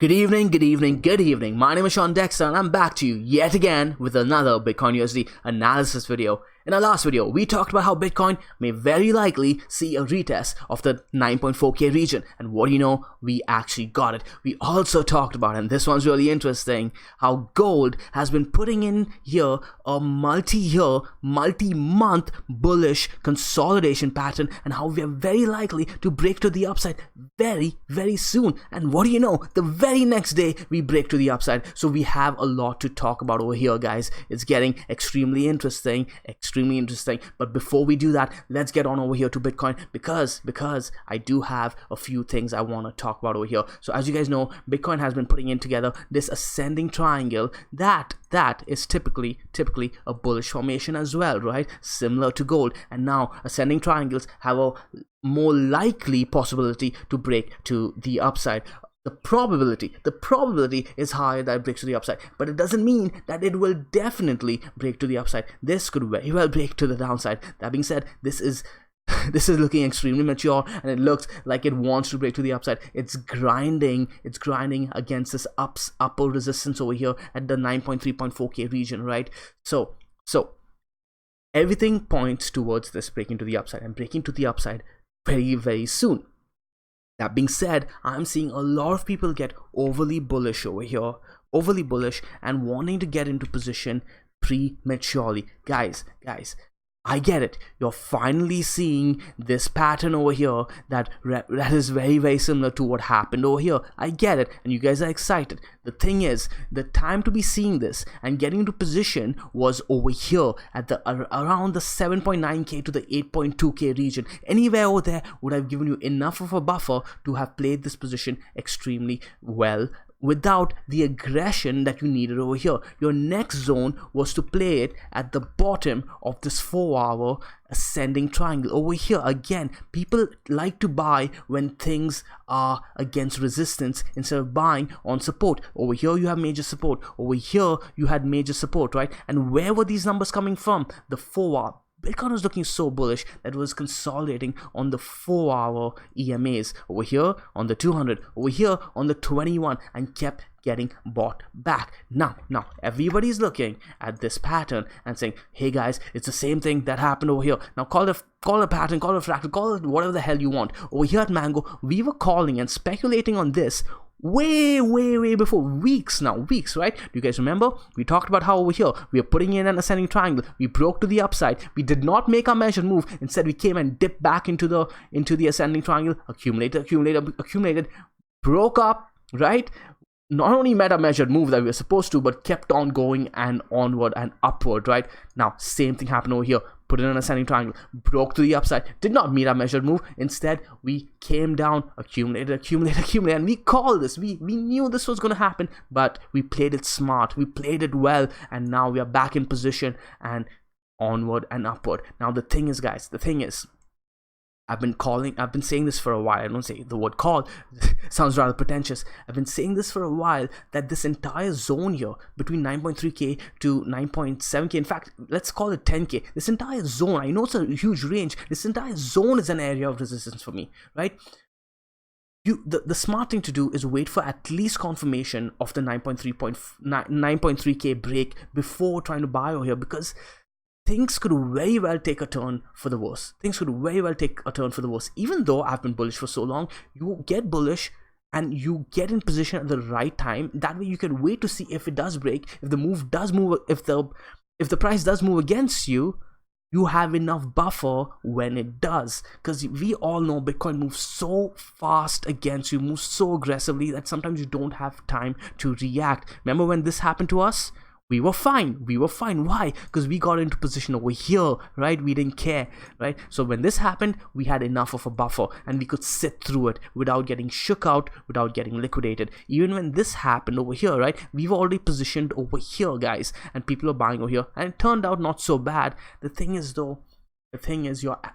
Good evening, good evening, good evening. My name is Sean Dexter and I'm back to you yet again with another Bitcoin USD analysis video. In our last video, we talked about how Bitcoin may very likely see a retest of the 9.4k region. And what do you know? We actually got it. We also talked about, and this one's really interesting, how gold has been putting in here a multi-year, multi-month bullish consolidation pattern and how we are very likely to break to the upside very, very soon. And what do you know? The very next day, we break to the upside. So we have a lot to talk about over here, guys. It's getting extremely interesting. But before we do that, let's get on over here to Bitcoin because I do have a few things I want to talk about over here. So as you guys know, Bitcoin has been putting in together this ascending triangle that is typically a bullish formation as well, right? Similar to gold. And now ascending triangles have a more likely possibility to break to the upside. The probability is higher that it breaks to the upside, but it doesn't mean that it will definitely break to the upside. This could very well break to the downside. That being said, this is looking extremely mature and it looks like it wants to break to the upside. It's grinding against this upper resistance over here at the 9.3.4k region, right? So everything points towards this breaking to the upside and breaking to the upside very, very soon. That being said, I'm seeing a lot of people get overly bullish over here, and wanting to get into position prematurely. Guys, I get it. You're finally seeing this pattern over here that is very, very similar to what happened over here. I get it, and you guys are excited. The thing is, the time to be seeing this and getting into position was over here at the around the 7.9k to the 8.2k region. Anywhere over there would have given you enough of a buffer to have played this position extremely well, without the aggression that you needed over here. Your next zone was to play it at the bottom of this 4-hour ascending triangle. Over here, again, people like to buy when things are against resistance instead of buying on support. Over here, you have major support. Over here, you had major support, right? And where were these numbers coming from? The 4-hour. Bitcoin was looking so bullish that it was consolidating on the 4-hour EMAs, over here on the 200, over here on the 21, and kept getting bought back. Now everybody's looking at this pattern and saying, hey guys, it's the same thing that happened over here. Now call it a pattern, call it a fractal, call it whatever the hell you want. Over here at Mango, we were calling and speculating on this way before, weeks, right? Do you guys remember? We talked about how over here we are putting in an ascending triangle. We broke to the upside. We did not make our measured move. Instead, we came and dipped back into the ascending triangle, accumulated, broke up, right? Not only made a measured move that we were supposed to, but kept on going and onward and upward, right? Now, same thing happened over here. Put in an ascending triangle, broke to the upside, did not meet our measured move. Instead, we came down, accumulated, and we called this. We knew this was going to happen, but we played it smart. We played it well, and now we are back in position and onward and upward. Now, the thing is, guys, I've been saying this for a while. I don't say the word call, sounds rather pretentious. I've been saying this for a while, that this entire zone here between 9.3k to 9.7k, in fact, let's call it 10k, this entire zone, I know it's a huge range, this entire zone is an area of resistance for me, right? The smart thing to do is wait for at least confirmation of the 9.3k break before trying to buy over here, because things could very well take a turn for the worse. Even though I've been bullish for so long, you get bullish and you get in position at the right time. That way you can wait to see if it does break, if the price does move against you, you have enough buffer when it does. Because we all know Bitcoin moves so fast against you, moves so aggressively that sometimes you don't have time to react. Remember when this happened to us? We were fine. Why? Because we got into position over here, right? We didn't care, right? So when this happened, we had enough of a buffer and we could sit through it without getting shook out, without getting liquidated. Even when this happened over here, right? We were already positioned over here, guys, and people are buying over here, and it turned out not so bad. The thing is,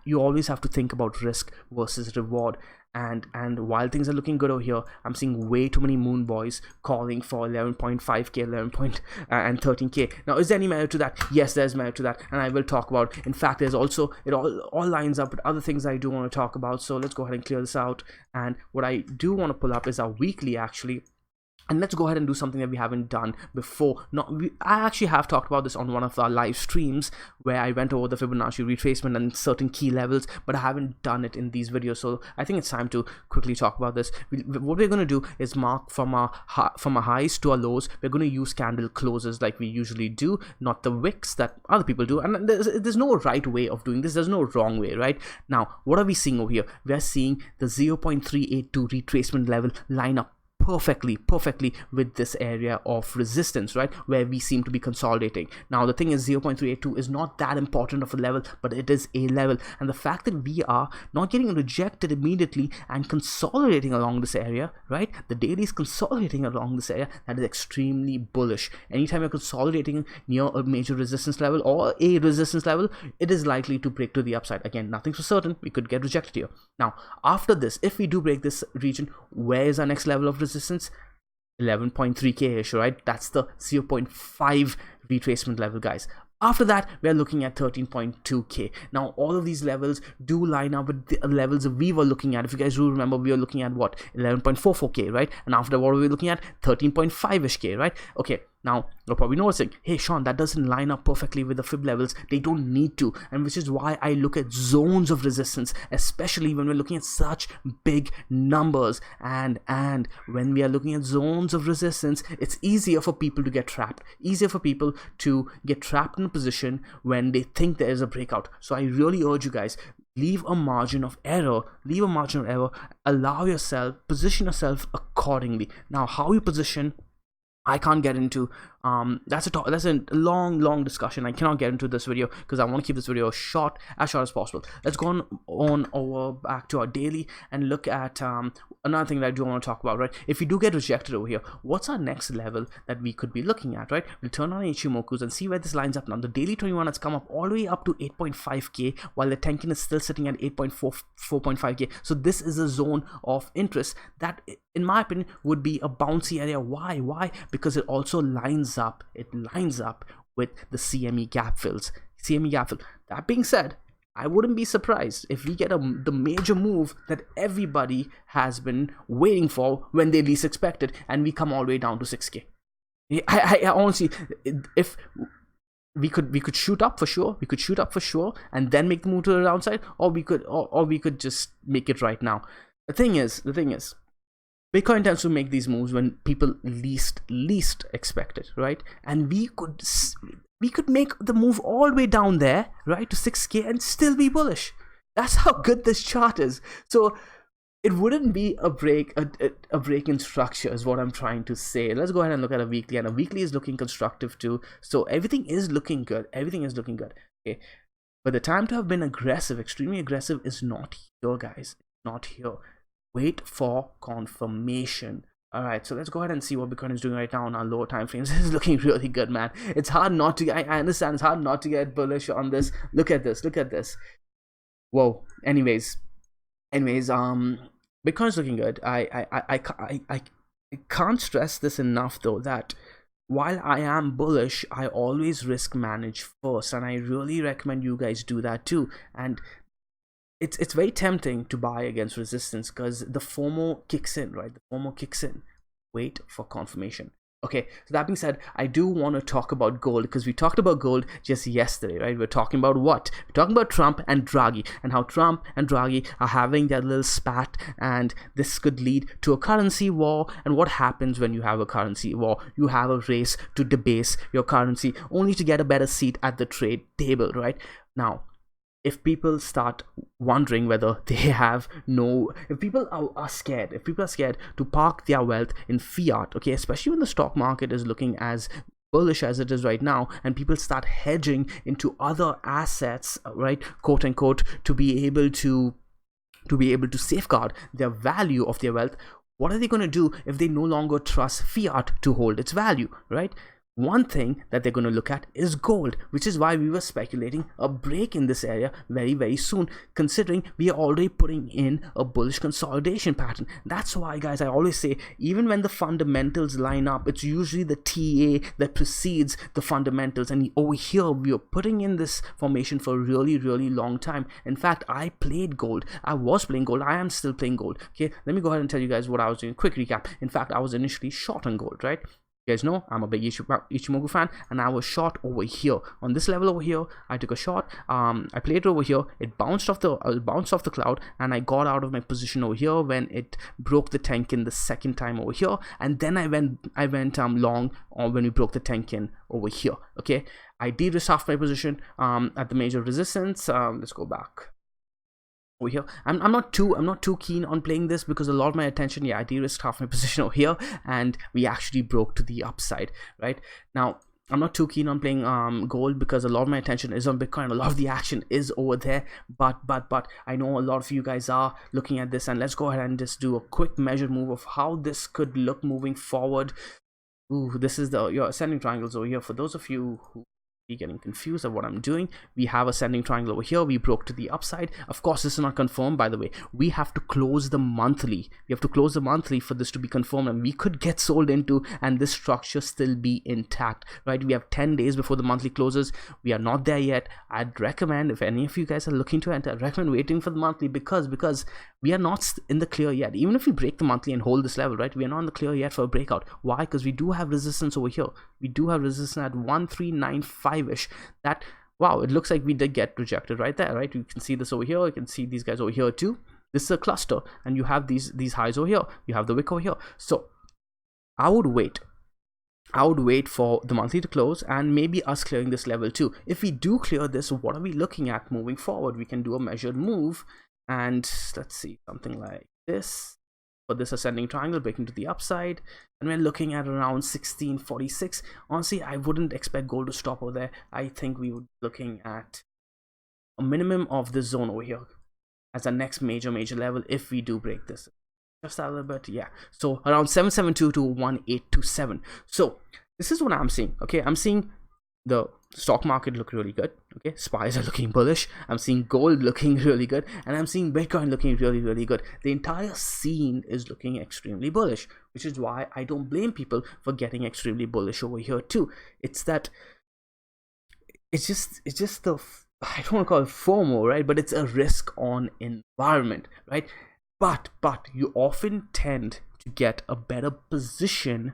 you always have to think about risk versus reward. And while things are looking good over here, I'm seeing way too many moon boys calling for 11.5k, and 13k. Now, is there any merit to that? Yes, there's merit to that, and I will talk about. In fact, there's also, it all lines up with other things I do want to talk about. So let's go ahead and clear this out. And what I do want to pull up is our weekly, actually. And let's go ahead and do something that we haven't done before. I actually have talked about this on one of our live streams where I went over the Fibonacci retracement and certain key levels, but I haven't done it in these videos. So I think it's time to quickly talk about this. What we're going to do is mark from our highs to our lows. We're going to use candle closes like we usually do, not the wicks that other people do. And there's no right way of doing this. There's no wrong way, right? Now, what are we seeing over here? We are seeing the 0.382 retracement level line up perfectly with this area of resistance, right, where we seem to be consolidating. Now the thing is, 0.382 is not that important of a level, but it is a level, and the fact that we are not getting rejected immediately and consolidating along this area, right, the daily is consolidating along this area, that is extremely bullish. Anytime you're consolidating near a major resistance level or a resistance level, it is likely to break to the upside. Again, nothing's for certain, we could get rejected here. Now after this, if we do break this region, where is our next level of resistance? 11.3k ish, right? That's the 0.5 retracement level, guys. After that, we're looking at 13.2k. Now all of these levels do line up with the levels we were looking at. If you guys do remember, we were looking at what, 11.44k, right? And after what were we looking at? 13.5ish k, right? Okay, now you're probably noticing, hey Sean, that doesn't line up perfectly with the fib levels. They don't need to, and which is why I look at zones of resistance, especially when we're looking at such big numbers. And when we are looking at zones of resistance, it's easier for people to get trapped, easier for people to get trapped in a position when they think there is a breakout. So I really urge you guys, leave a margin of error, allow yourself, position yourself accordingly. Now how you position, I can't get into. That's a long discussion. I cannot get into this video because I want to keep this video as short as possible. Let's go on over back to our daily and look at another thing that I do want to talk about, right? If we do get rejected over here, what's our next level that we could be looking at, right? We'll turn on Ichimoku's and see where this lines up now. The daily 21 has come up all the way up to 8.5k, while the Tenkin is still sitting at 4.5k. So this is a zone of interest that, in my opinion, would be a bouncy area. Why? Because it also lines up with the CME gap fills. That being said, I wouldn't be surprised if we get the major move that everybody has been waiting for when they least expect it, and we come all the way down to 6k. I honestly, if we could shoot up for sure, and then make the move to the downside, or we could just make it right now. The thing is, Bitcoin tends to make these moves when people least expect it, right? And we could make the move all the way down there, right, to 6k and still be bullish. That's how good this chart is. So it wouldn't be a break in structure is what I'm trying to say. Let's go ahead and look at a weekly, and a weekly is looking constructive too. So everything is looking good. Okay, but the time to have been aggressive, extremely aggressive, is not here, guys. Not here. Wait for confirmation. Alright, so let's go ahead and see what Bitcoin is doing right now on our lower time frames. This is looking really good, man. It's hard not to, I understand it's hard not to get bullish on this. Look at this. Whoa. Anyways, Bitcoin's looking good. I can't stress this enough though, that while I am bullish, I always risk manage first, and I really recommend you guys do that too. And it's very tempting to buy against resistance because the FOMO kicks in, right? Wait for confirmation. Okay, so that being said, I do want to talk about gold, because we talked about gold just yesterday, right? We're talking about what? We're talking about Trump and Draghi, and how Trump and Draghi are having that little spat, and this could lead to a currency war. And what happens when you have a currency war? You have a race to debase your currency only to get a better seat at the trade table, right? Now, if people start wondering whether they have if people are scared to park their wealth in fiat, okay, especially when the stock market is looking as bullish as it is right now, and people start hedging into other assets, right, quote unquote, to be able to safeguard their value of their wealth, what are they going to do if they no longer trust fiat to hold its value, right? one thing that they're going to look at is gold, which is why we were speculating a break in this area very soon, considering we are already putting in a bullish consolidation pattern. That's why, guys, I always say, even when the fundamentals line up, it's usually the TA that precedes the fundamentals. And over here, we are putting in this formation for a really long time. In fact, I played gold. I was playing gold. I am still playing gold. Okay, let me go ahead and tell you guys what I was doing. Quick recap. In fact, I was initially short on gold, right? You guys know I'm a big Ichimoku fan, and I was short over here on this level over here. I took a shot. I played it over here. It bounced off the cloud, and I got out of my position over here when it broke the Tenkin the second time over here, and then I went long when we broke the Tenkin over here. Okay, I de-risked half my position at the major resistance. Let's go back over here. I'm not too keen on playing this because a lot of my attention, I de-risked half my position over here, and we actually broke to the upside. Right now, I'm not too keen on playing gold because a lot of my attention is on Bitcoin. A lot of the action is over there, but I know a lot of you guys are looking at this, and let's go ahead and just do a quick measured move of how this could look moving forward. Ooh, this is your ascending triangles over here. For those of you who be getting confused of what I'm doing, we have ascending triangle over here. We broke to the upside. Of course, this is not confirmed, by the way. We have to close the monthly. We have to close the monthly for this to be confirmed, and we could get sold into and this structure still be intact, right? We have 10 days before the monthly closes. We are not there yet. I'd recommend, if any of you guys are looking to enter, I'd recommend waiting for the monthly because we are not in the clear yet. Even if we break the monthly and hold this level, right, we are not in the clear yet for a breakout. Why? Because we do have resistance over here. We do have resistance at 1395-ish. That, wow, it looks like we did get rejected right there, right? You can see this over here. You can see these guys over here too. This is a cluster, and you have these highs over here. You have the wick over here. So I would wait for the monthly to close and maybe us clearing this level too. If we do clear this, what are we looking at moving forward? We can do a measured move, and let's see, something like this for this ascending triangle breaking to the upside, and we're looking at around 1646. Honestly, I wouldn't expect gold to stop over there. I think we would be looking at a minimum of this zone over here as our next major level if we do break this. Just a little bit, yeah. So around 772 to 1827. So this is what I'm seeing. Okay, I'm seeing the stock market look really good. Okay, spies are looking bullish. I'm seeing gold looking really good, and I'm seeing Bitcoin looking really good. The entire scene is looking extremely bullish, which is why I don't blame people for getting extremely bullish over here too. It's that it's just the, I don't want to call it FOMO, right? But it's a risk on environment, right? But you often tend to get a better position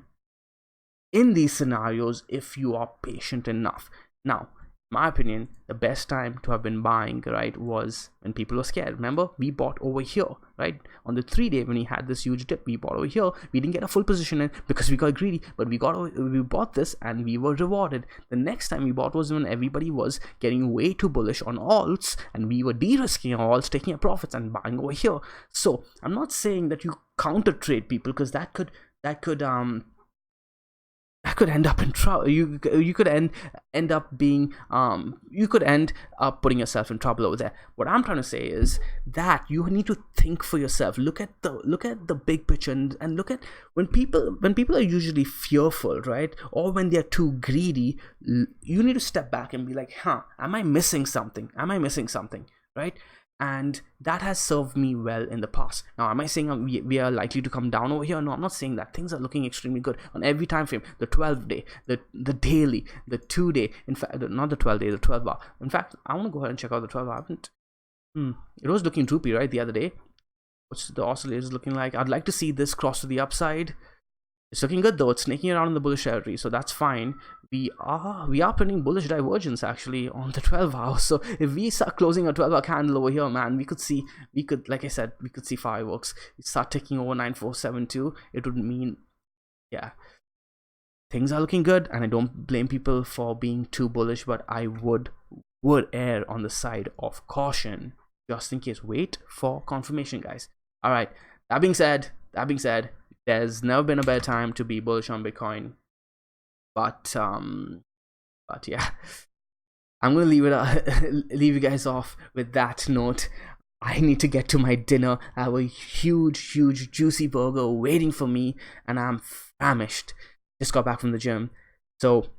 in these scenarios if you are patient enough. Now, in my opinion, the best time to have been buying, right, was when people were scared. Remember, we bought over here, right? On the 3-day when he had this huge dip, we bought over here. We didn't get a full position in because we got greedy, but we bought this and we were rewarded. The next time we bought was when everybody was getting way too bullish on alts, and we were de-risking our alts, taking our profits and buying over here. So I'm not saying that you counter trade people, because that could end up in trouble. You could end up being you could end up putting yourself in trouble over there. What I'm trying to say is that you need to think for yourself. Look at the big picture, and look at when people are usually fearful, right, or when they're too greedy. You need to step back and be like, am I missing something, right? And that has served me well in the past. Now, am I saying we are likely to come down over here? No, I'm not saying that. Things are looking extremely good on every time frame. The 12-day, the daily, the 2-day. In fact, not the 12-day, the 12-hour. In fact, I want to go ahead and check out the 12-hour. I haven't. It was looking droopy, right, the other day. What's the oscillators looking like? I'd like to see this cross to the upside. It's looking good though. It's snaking around in the bullish territory, so that's fine. We are printing bullish divergence actually on the 12-hour. So if we start closing a 12-hour candle over here, man, like I said, we could see fireworks. We start ticking over 9472. It would mean, yeah, things are looking good, and I don't blame people for being too bullish, but I would err on the side of caution just in case. Wait for confirmation, guys. All right. That being said, there's never been a better time to be bullish on Bitcoin. But yeah, I'm gonna leave you guys off with that note. I need to get to my dinner. I have a huge juicy burger waiting for me, and I'm famished. Just got back from the gym. So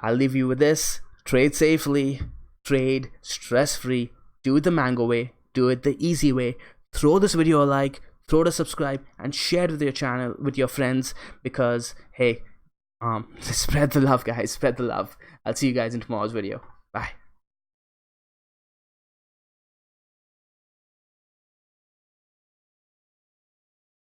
I'll leave you with this: trade safely, trade stress-free, do it the mango way, do it the easy way. Throw this video a like, throw it a subscribe, and share it with your channel, with your friends, because hey, spread the love, guys, spread the love. I'll see you guys in tomorrow's video. Bye.